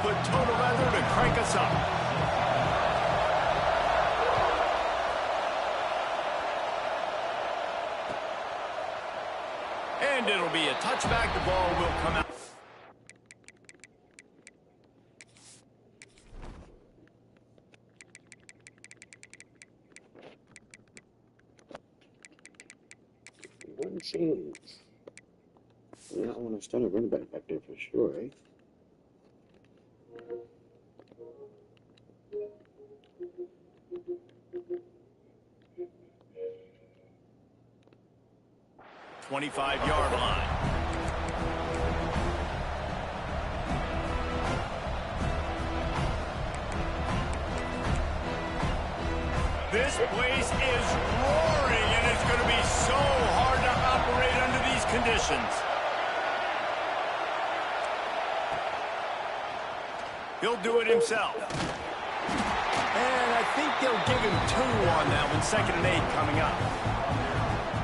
put total leather to crank us up. And it'll be a touchback. The ball will come out. One change. Yeah, I want to start a running back there for sure, right? Twenty-five-yard line. This place is roaring, and it's going to be so hard to operate under these conditions. He'll do it himself. And I think they'll give him 2 on that one. 2nd and 8 coming up.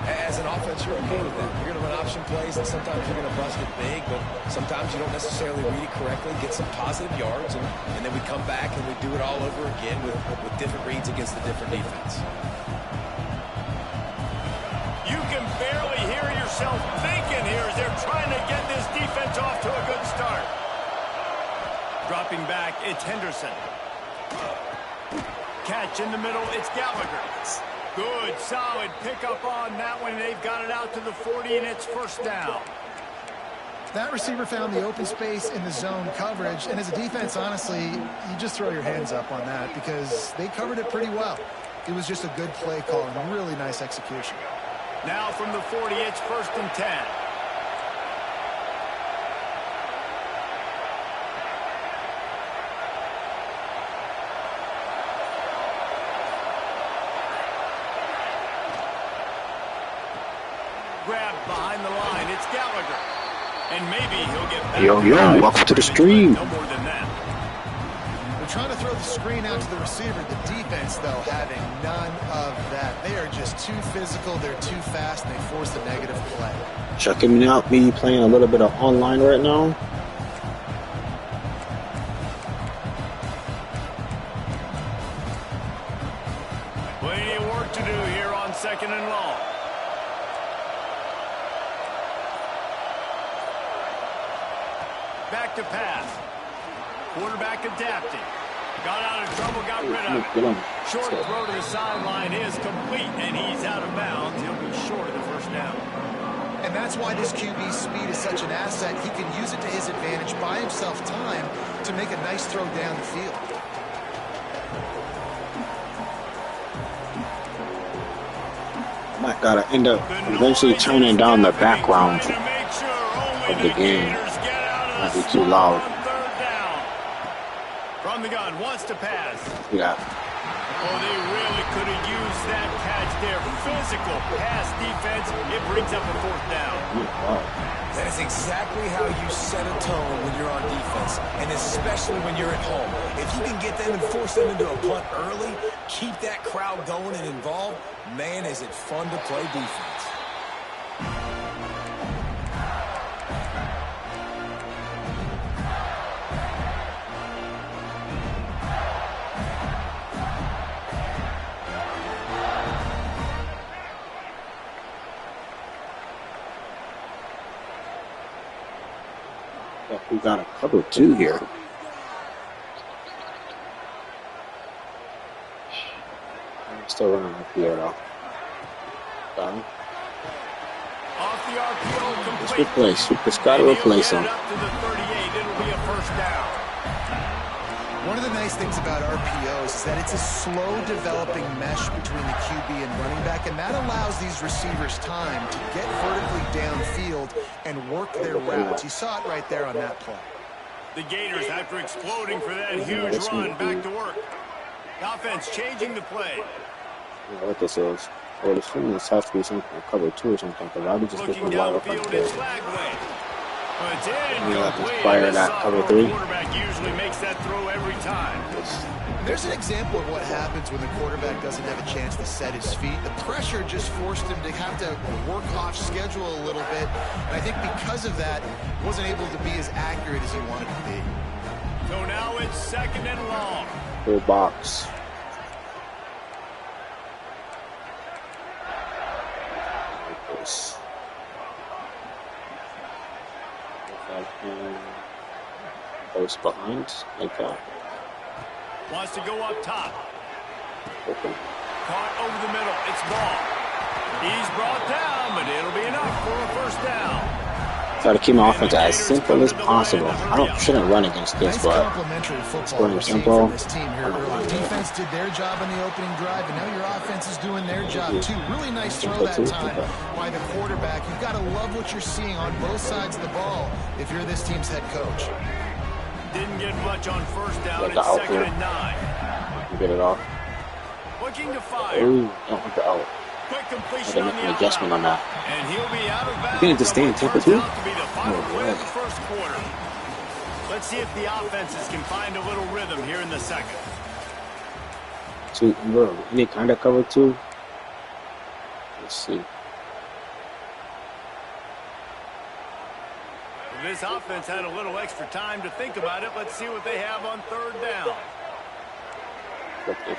As an offense, you're okay with that. You're going to run option plays, and sometimes you're going to bust it big, but sometimes you don't necessarily read it correctly, get some positive yards, and then we come back and we do it all over again with different reads against the different defense. You can barely hear yourself thinking here as they're trying to get this defense off to a good start. Dropping back, it's Henderson. Catch in the middle, it's Gallagher. Good, solid pickup on that one. They've got it out to the 40, and it's 1st down. That receiver found the open space in the zone coverage, and as a defense, honestly, you just throw your hands up on that because they covered it pretty well. It was just a good play call and really nice execution. Now from the 40, it's 1st and 10. Grab behind the line. It's Gallagher. And maybe he'll get back. Yo, welcome to the stream. No more than that. They're trying to throw the screen out to the receiver. The defense, though, having none of that. They are just too physical. They're too fast, and they force a negative play. Checking me out, me playing a little bit of online right now. Plenty of work to do here on 2nd and long. Back to pass. Quarterback adapting. Got out of trouble, got rid of it. Short throw to the sideline is complete, and he's out of bounds. He'll be short of the 1st down. And that's why this QB's speed is such an asset. He can use it to his advantage, buy himself time to make a nice throw down the field. Might gotta end up eventually turning down the background of the game. Might be too loud. From the gun, wants to pass. Yeah. Oh, they really could have used that catch there. Physical pass defense. It brings up a 4th down. That is exactly how you set a tone when you're on defense, and especially when you're at home. If you can get them and force them into a punt early, keep that crowd going and involved, man, is it fun to play defense. We got a cover 2 here. I'm still running RPO though. Done. Off the RPO complete. Let's replace. We just gotta replace him. Up to the 38. It'll be a 1st down. One of the nice things about RPOs is that it's a slow developing mesh between the QB and running back, and that allows these receivers time to get vertically downfield and work their routes. You saw it right there on that play. The Gators, after exploding for that huge run, back to work. Offense changing the play. Yeah, what this is. I would assume this has to be something cover 2 or something, because I would just Looking looking wide open downfield, there. it's Flagway. It's in. Yeah, just fire that cover 3. Quarterback usually makes that throw every time. There's an example of what happens when the quarterback doesn't have a chance to set his feet. The pressure just forced him to have to work off schedule a little bit, and I think because of that, wasn't able to be as accurate as he wanted to be. So it's 2nd and long. Full box. Post behind. Okay. Wants to go up top. Open. Caught over the middle. It's ball. He's brought down, but it'll be enough for a first down. Try to keep my offense as simple as possible. Shouldn't run against this, nice but complimentary it's football going we're seeing simple. from this team here early. Defense did their job in the opening drive, and now your offense is doing their job too. Really nice throw that time by the quarterback. You've got to love what you're seeing on both sides of the ball if you're this team's head coach. Didn't get much on first down. It's 2nd and 9. Get it off. Looking to fire. Ooh, don't want the out. Quick completion I on make the an adjustment on that. And he'll be out of bounds. You need to stay in temper too? To be the final play of the first quarter. Let's see if the offenses can find a little rhythm here in the second. So, bro, any kind of cover two? Let's see. This offense had a little extra time to think about it. Let's see what they have on 3rd down. Look this.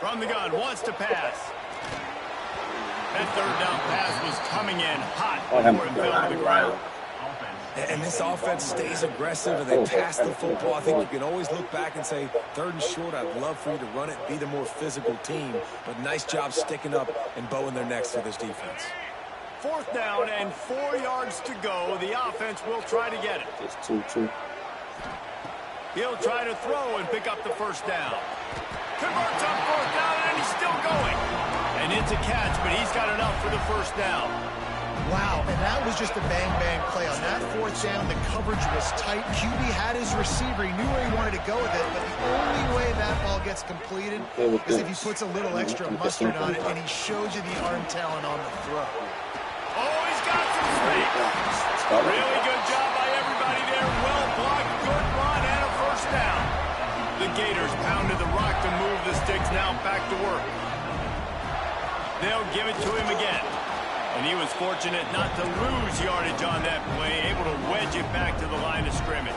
From the gun, wants to pass. That 3rd down pass was coming in hot before it fell to the ground. And this offense stays aggressive and they pass the football. I think you can always look back and say, 3rd and short, I'd love for you to run it, be the more physical team. But nice job sticking up and bowing their necks for this defense. 4th down and 4 yards to go. The offense will try to get it. It's 2-2. He'll try to throw and pick up the first down. Converts on 4th down, and he's still going. And it's a catch, but he's got enough for the first down. Wow, and that was just a bang-bang play. On that 4th down, the coverage was tight. QB had his receiver. He knew where he wanted to go with it, but the only way that ball gets completed is if he puts a little extra mustard on it, and he shows you the arm talent on the throw. Oh, he's got some speed. Really good job by everybody there. Well blocked, good run, and a first down. The Gators pounded the rock to move the sticks. Now back to work. They'll give it to him again. And he was fortunate not to lose yardage on that play, able to wedge it back to the line of scrimmage.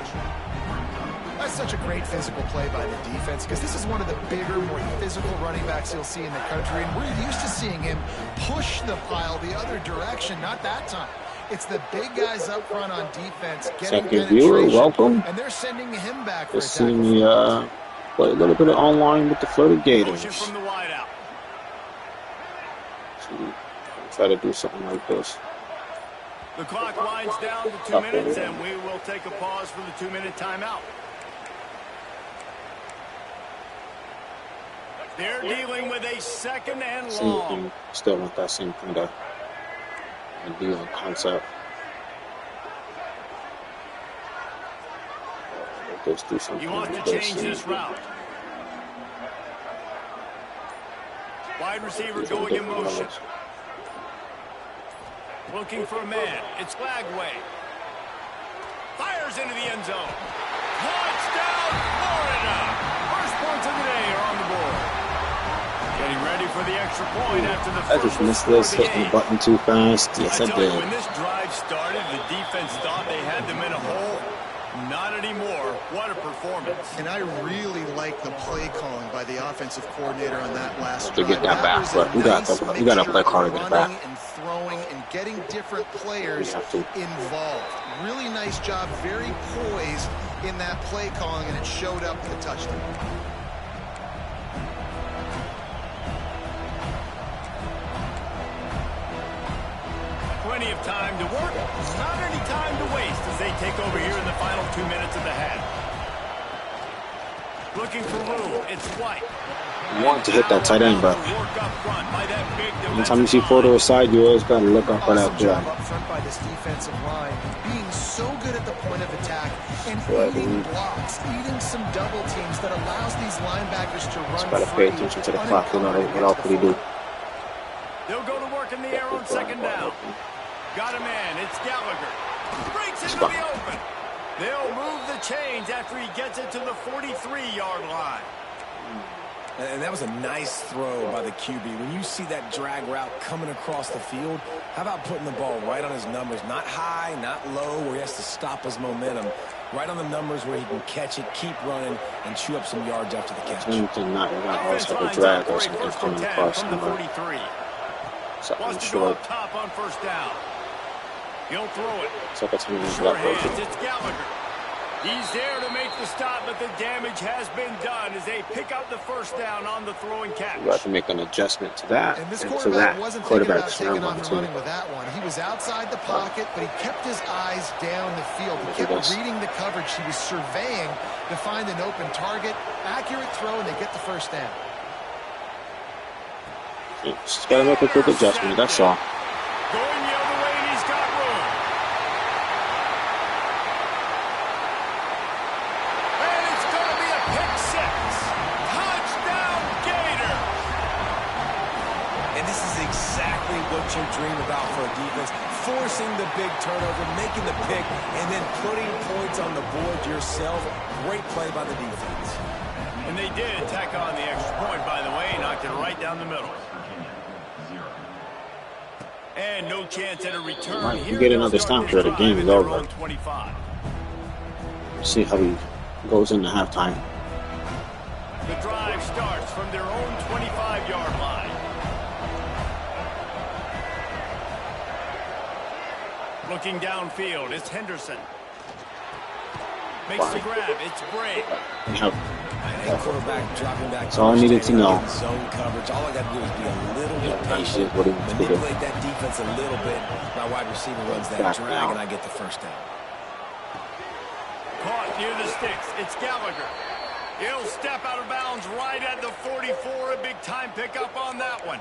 That's such a great physical play by the defense because this is one of the bigger, more physical running backs you'll see in the country, and we're used to seeing him push the pile the other direction. Not that time. It's the big guys up front on defense getting Second viewer, welcome. and they're sending him back for Just seeing me play a little bit of online with the Florida Gators. Motion from the wide out. Try to do something like this. The clock winds down to 2 minutes, and we will take a pause for the 2-minute timeout. They're dealing with a 2nd and long. Still want that same kind of deal and concept. Let's do something. He wants to change this route. Wide receiver going in motion. Looking for a man. It's Lagway. Fires into the end zone. Touchdown, Florida! First points of the day are on the board. Getting ready for the extra point after the first. I just missed this, hitting the button too fast. Yes, I did. When this drive started, the defense thought they had them in a hole. Not anymore. What a performance. And I really like the play calling by the offensive coordinator on that last to get that back, but we got to play harder to get back. And throwing and getting different players involved. Really nice job, very poised in that play calling, and it showed up in the touchdown. Plenty of time to work, not any time to waste as they take over here in the final 2 minutes of the half. Looking for room, it's White. You want to hit that tight end, but anytime you see Florida aside, you always got to look up for that job. Up front by this defensive line, being so good at the point of attack and eating blocks, eating some double teams that allows these linebackers to run Just got to pay attention to the clock. You know what else could he do? They'll go to work in the air on 2nd down. Got a man. It's Gallagher. Breaks into the open. They'll move the chains after he gets it to the 43-yard line. And that was a nice throw by the QB. When you see that drag route coming across the field, how about putting the ball right on his numbers? Not high, not low, where he has to stop his momentum. Right on the numbers where he can catch it, keep running, and chew up some yards after the catch. To not always have a drag or something coming across from the 43. something Wants to go short. up top on first down. He'll throw it. It's like a team Sure that hands, it's Gallagher. He's there to make the stop, but the damage has been done as they pick up the first down on the throwing catch. You have to make an adjustment to that. And this and to quarterback that. wasn't thinking about Quarterback's taking one off and too. running with that one. He was outside the pocket, but he kept his eyes down the field. He kept reading the coverage. He was surveying to find an open target. Accurate throw, and they get the first down. Just gotta make a quick adjustment, that's all. Going the other way, and he's got room. And it's going to be a pick six. Touchdown, Gator. And this is exactly what you dream about for a defense. Forcing the big turnover, making the pick, and then putting points on the board yourself. Great play by the defense. And they did tack on the extra point, by the way, knocked it right down the middle. And no chance at a return. Right, Here you get they'll another start stop here, the this game drive is at their over. own 25. See how he goes into halftime. The drive starts from their own 25-yard line. Looking downfield, it's Henderson. Makes the grab, it's Bray. And quarterback dropping back. That's all I needed to know. Zone coverage. All I got to do is be a little bit patient, what he wants to do. manipulate that defense a little bit. My wide receiver runs that Back drag, now. and I get the first down. Caught near the sticks, it's Gallagher. He'll step out of bounds right at the 44. A big-time pickup on that one.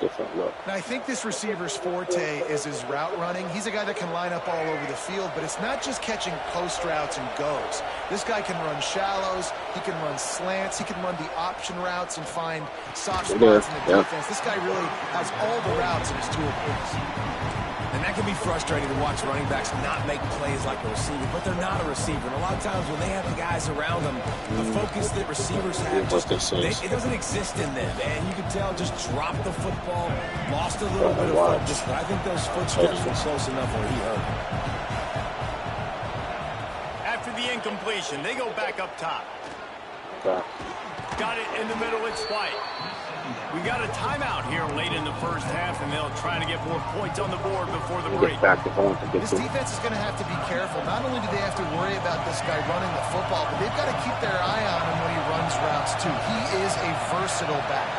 Different look. And I think this receiver's forte is his route running. He's a guy that can line up all over the field, but it's not just catching post routes and goes. This guy can run shallows, he can run slants, he can run the option routes and find soft spots in the defense. This guy really has all the routes in his toolbox. And that can be frustrating to watch running backs not make plays like a receiver, but they're not a receiver. And a lot of times when they have the guys around them, the focus that receivers have, it doesn't exist in them. And you can tell, just dropped the football, lost a little bit of focus, but I think those footsteps were close enough where he hurt him. After the incompletion, they go back up top. Got it in the middle, it's White. We got a timeout here late in the first half, and they'll try to get more points on the board before the break. This defense is going to have to be careful. Not only do they have to worry about this guy running the football, but they've got to keep their eye on him when he runs routes, too. He is a versatile back.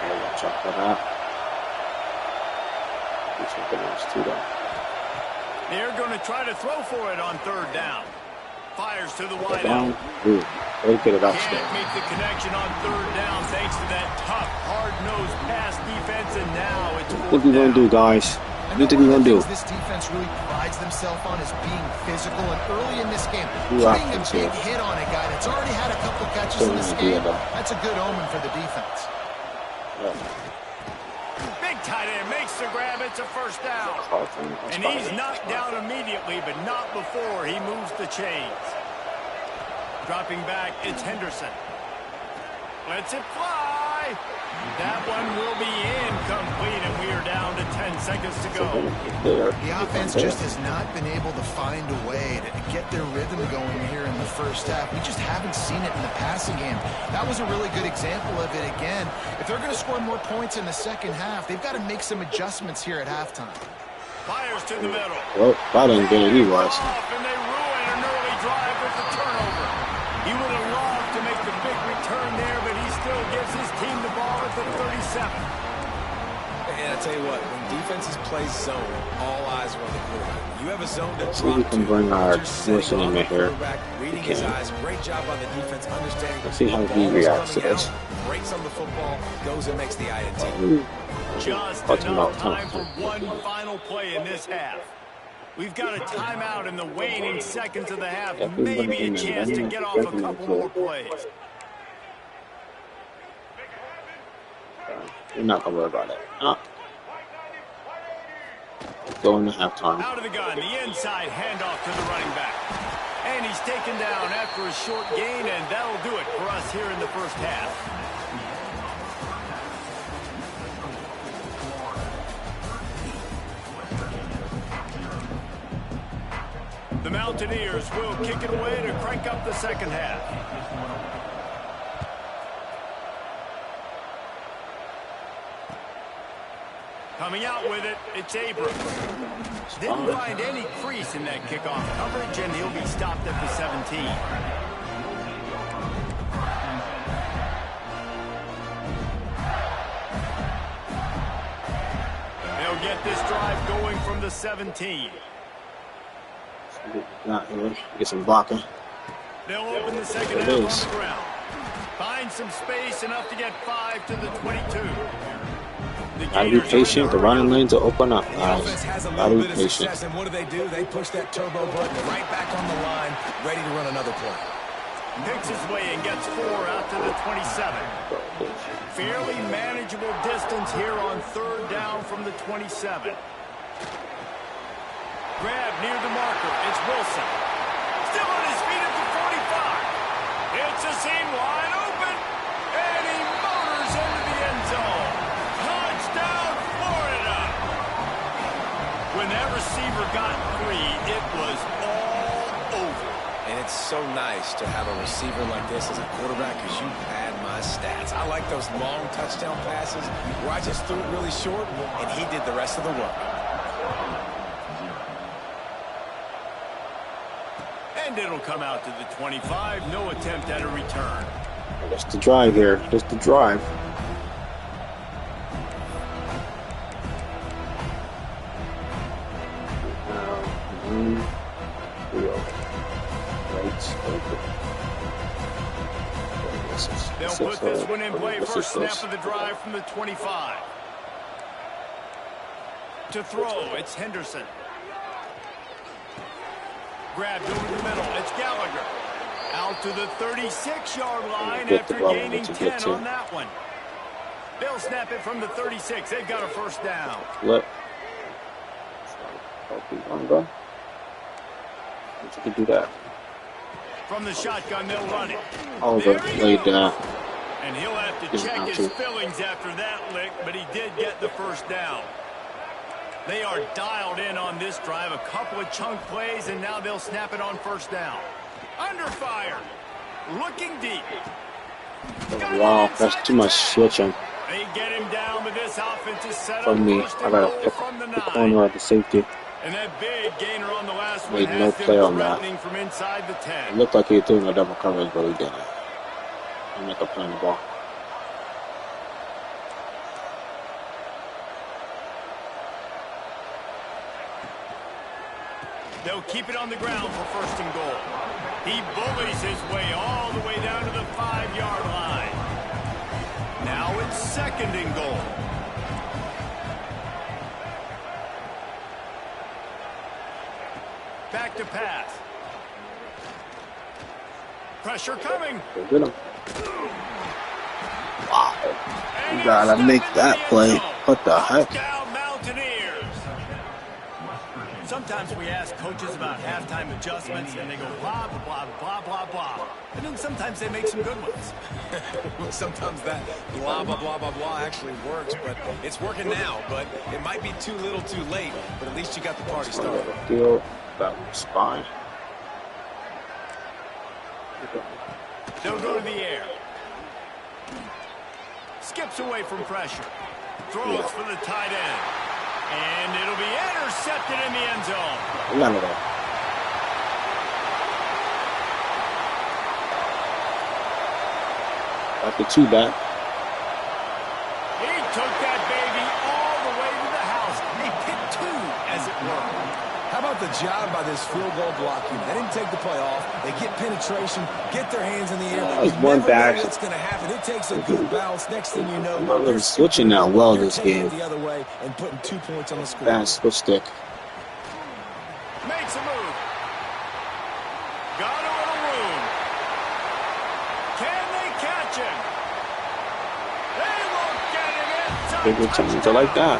Watch out for that. They're going to try to throw for it on third down. Fires to the wide Down. out. Ooh, get it out. Can't make the connection on third down thanks to that tough, hard-nosed pass defense, and now it's What we gonna do, guys? What do we gonna do? This defense really prides themselves on is being physical, and early in this game, Ooh, putting a big hit on a guy that's already had a couple catches in this game, that's a good omen for the defense. big tight end makes the grab. It's a first down. And he's knocked down immediately, but not before he moves the chains. Dropping back, it's Henderson. Lets it fly. That one will be incomplete, and we are down to 10 seconds to go. The offense just has not been able to find a way to get their rhythm going here in the first half. We just haven't seen it in the passing game. That was a really good example of it again. If they're going to score more points in the second half, they've got to make some adjustments here at halftime. Fires to the middle. Well, that ain't good. He was. And they ruin an early drive with the turnover. He would have loved to make the big return there, but he still gives his team the ball at the 37. And I tell you what, when defenses play zone, all eyes are on the quarterback. You have a zone to So we can bring our listening in here. Reading his eyes, great job on the defense, understanding. Let's see how he reacts to this. Breaks on the football, goes and makes the INT. Just enough time for one final play in this half. We've got a timeout in the waning seconds of the half. Maybe a chance to get off a couple more plays. You're not going to worry about it. Going to halftime. Out of the gun, the inside handoff to the running back. And he's taken down after a short gain, and that'll do it for us here in the first half. The Mountaineers will kick it away to crank up the second half. Coming out with it, it's Abrams. Didn't find any crease in that kickoff coverage, and he'll be stopped at the 17. They'll get this drive going from the 17. Get some blocking. They'll open the second half on the ground. Find some space enough to get 5 to the 22. Gotta be patient. The running lanes will open up, The guys. offense has a Gotta little be bit of patient. success, and what do? They push that turbo button right back on the line, ready to run another play. Picks his way and gets 4 out to the 27. Fairly manageable distance here on third down from the 27. Grab near the marker. It's Wilson. Still on his feet at the 45. It's a seam wide open. And he motors into the end zone. Touchdown, Florida. When that receiver got free, it was all over. And it's so nice to have a receiver like this as a quarterback because you pad my stats. I like those long touchdown passes where I just threw it really short and he did the rest of the work. And it'll come out to the 25. No attempt at a return. That's the drive here. That's the drive. They'll put this one in play. First snap of the drive from the 25. To throw, it's Henderson. Grabbed over the middle, it's Gallagher. Out to the 36-yard line after gaining 10 on that one. They'll snap it from the 36. They've got a first down. Look. You can do that. From the shotgun, they'll run it. Overplayed that. And he'll have to check his fillings after that lick, but he did get the first down. They are dialed in on this drive. A couple of chunk plays, and now they'll snap it on first down. Under fire. Looking deep. Wow, that's too much switching They get him down, but this offense is set for up me. first I and gotta goal pick from the the 9. corner of the safety. And that big gainer on the last one Made no has play him on that. threatening from inside the 10. It looked like he was doing a double coverage, but he didn't. He make a play on the ball. They'll keep it on the ground for first and goal. He bullies his way all the way down to the 5-yard line. Now it's second and goal. Back to pass. Pressure coming. Go get him. Wow. You gotta make that play. What the heck? Sometimes we ask coaches about halftime adjustments, and they go blah, blah, blah, blah, blah, blah. And then sometimes they make some good ones. Well, sometimes that blah, blah, blah, blah, blah actually works, but it's working now. But it might be too little too late, but at least you got the party started. That was fine. They'll go to the air. Skips away from pressure. Throws for the tight end. And it'll be intercepted in the end zone. None of that. Back to 2 back. He took that baby all the way to the house. He picked 2, as it were. How about the job by this field goal blocking? They didn't take the play off. They get penetration, get their hands in the air. That was one back. What's going to happen? It takes a good bounce. Next thing you know, They're switching now well this game. The other way and putting 2 points on the score. Fast switch stick. Makes a move. Got a little room. Can they catch him? They won't get him in. Big returns. I like that.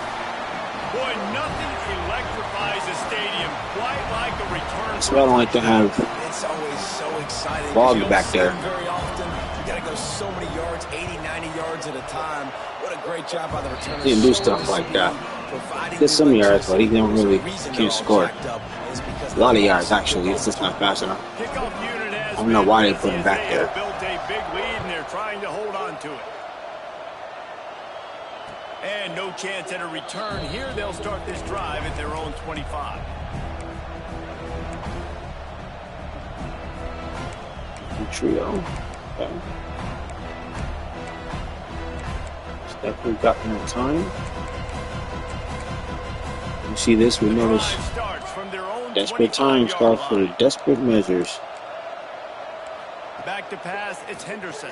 Boy, nothing electrifies a stadium quite like a return. That's why I don't like to have It's always so exciting. Bog You don't back see there. them very often. You got to go so many yards, 80, 90 yards at a time. What a great job by the returner. He didn't do stuff like that. Did some yards, but he didn't really can't score. Is because A lot of yards, actually. It's just not fast enough. Kickoff unit has I don't know why they put him back there. built a big lead, and they're trying to hold on to it. And no chance at a return here. They'll start this drive at their own 25. Trio. Okay. Definitely got more time. You see this, we know this. Desperate times call for desperate measures. Back to pass, it's Henderson.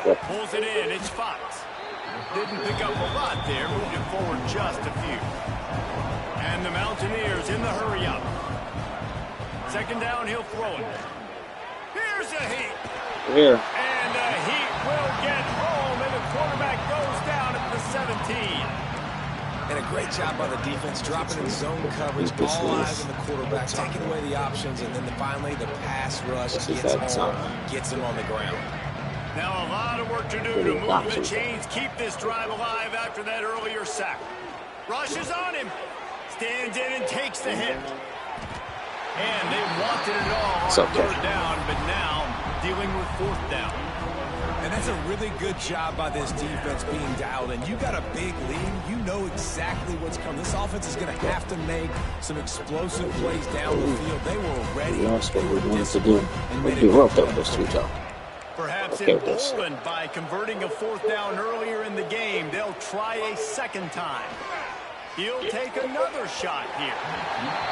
Yep. Pulls it in, it's Fox. Didn't pick up a lot there, moved it forward just a few. And the Mountaineers in the hurry up. Second down, he'll throw it. Here's a heat. Here. And the heat will get home, and the quarterback goes down at the 17. And a great job by the defense, dropping in zone coverage, all eyes on the quarterback, taking away the options, and then finally the pass rush gets him on the ground. Now a lot of work to do to move the chains, keep this drive alive after that earlier sack. Rushes on him, stands in and takes the hit. And they wanted it all on third down, but now dealing with fourth down. And that's a really good job by this defense being dialed in. You got a big lead. You know exactly what's coming. This offense is going to have to make some explosive plays down the field. They were ready. That's what we wanted to do. We do up this too tough. Perhaps emboldened by converting a fourth down earlier in the game, they'll try a second time. He'll take another shot here.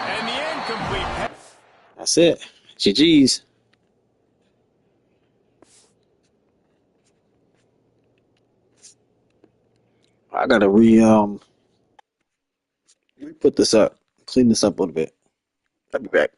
And the incomplete pass. That's it. GG's. I gotta put this up, clean this up a little bit. I'll be back.